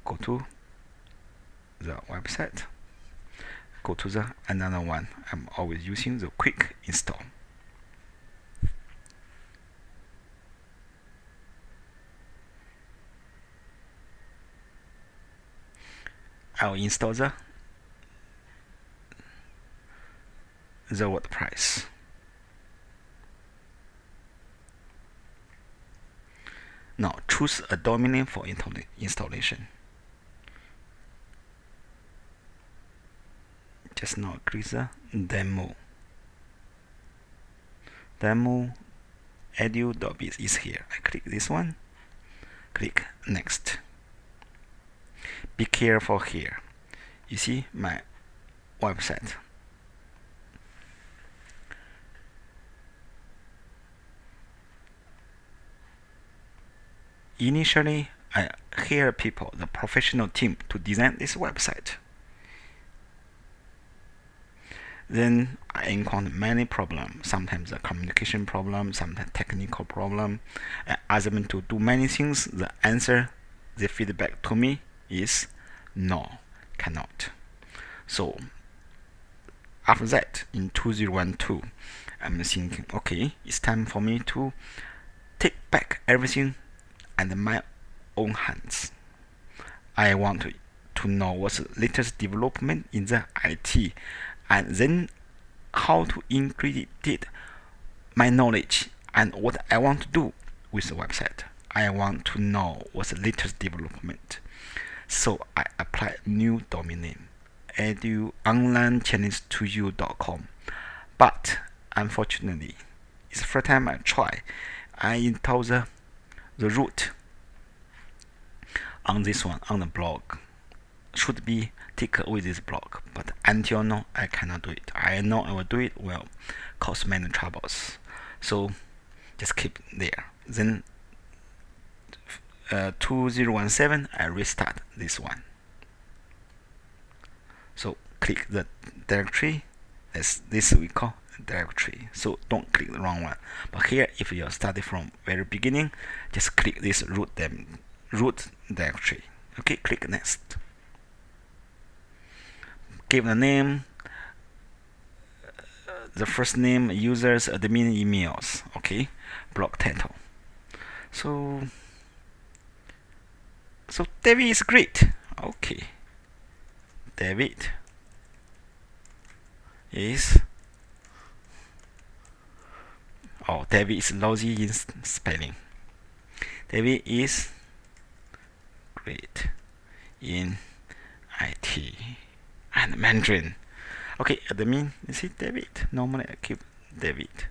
go to the website, go to the another one. I'm always using the quick install. I'll install the Wordpress. Now choose a domain name for installation. Just now click the demo. Demo edu.biz is here. I click this one. Click next. Be careful here. You see my website. Initially, I hire people, the professional team, to design this website. Then I encounter many problems. Sometimes a communication problem, sometimes technical problem. I ask them to do many things. The answer, the feedback to me is no, cannot. So after that, in 2012, I'm thinking, okay, it's time for me to take back everything and my own hands. I want to know what's the latest development in the IT, and then how to integrate my knowledge and what I want to do with the website. I want to know what's the latest development. So I apply new domain name, eduonlinechinese2u.com. But unfortunately, it's the first time I try. I install the root on this one, on the blog. Should be take away this blog, but until now I cannot do it. I know I will do it will cause many troubles, so just keep there. Then 2017 I restart this one. So click the directory. This we call directory, so don't click the wrong one. But here, if you started from very beginning, just click this root directory. Okay, click next. Give the name, the first name, users, admin, emails. Okay, blog title. So David is great. Okay, David is David is lousy in spelling. David is great in IT and Mandarin. Okay, admin, you see David. Normally I keep David.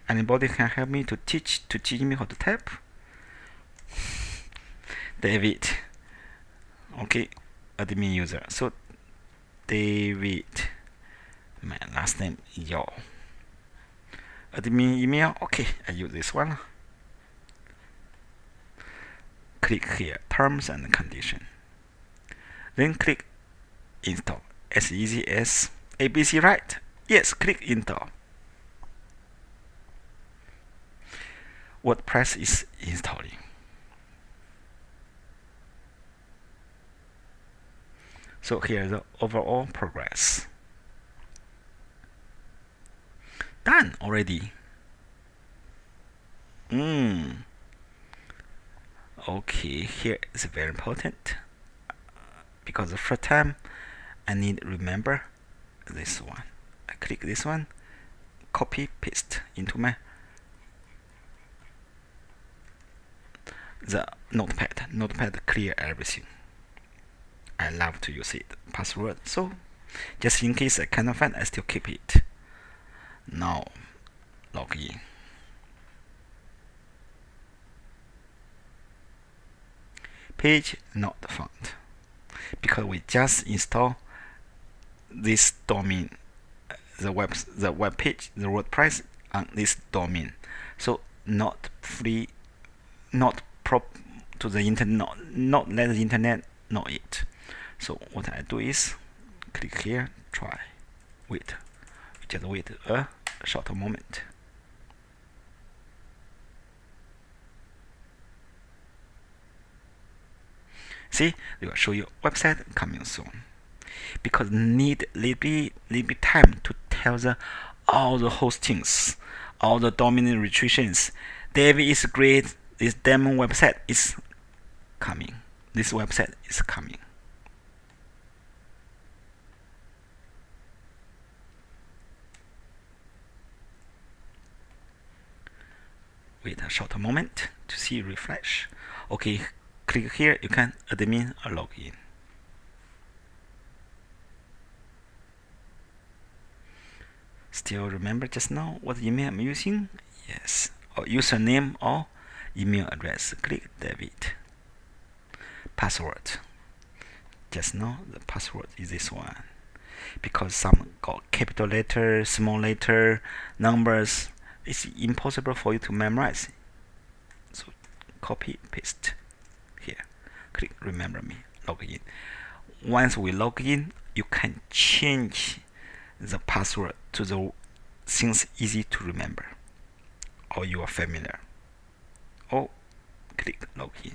Anybody can help me to teach me how to type? David. Okay, admin user. So David. My last name Yo. Admin email. Okay, I use this one. Click here, terms and condition. Then click install. As easy as ABC, right? Yes, click install. WordPress is installing. So here is the overall progress. Done already. Okay, here is very important, because the first time I need to remember this one. I click this one, copy paste into my the notepad clear everything. I love to use it, password, so just in case I cannot find, I still keep it. Now log in. Page not found, because we just install this domain, the web page, the WordPress on this domain, so not free, not prop to the internet, not let the internet know it. So what I do is click here, try, just wait a short moment. See, it will show you website coming soon. Because need little bit time to tell all the hostings, all the domain restrictions. David is great. This demo website is coming. This website is coming. Wait a short moment to see refresh. Okay, click here. You can admin or login. Still remember just now what email I'm using? Yes. Or username or email address. Click David. Password. Just now the password is this one. Because some got capital letter, small letter, numbers. It's impossible for you to memorize. So copy, paste here. Click remember me. Log in. Once we log in, you can change the password to the things easy to remember or you are familiar. Or click login.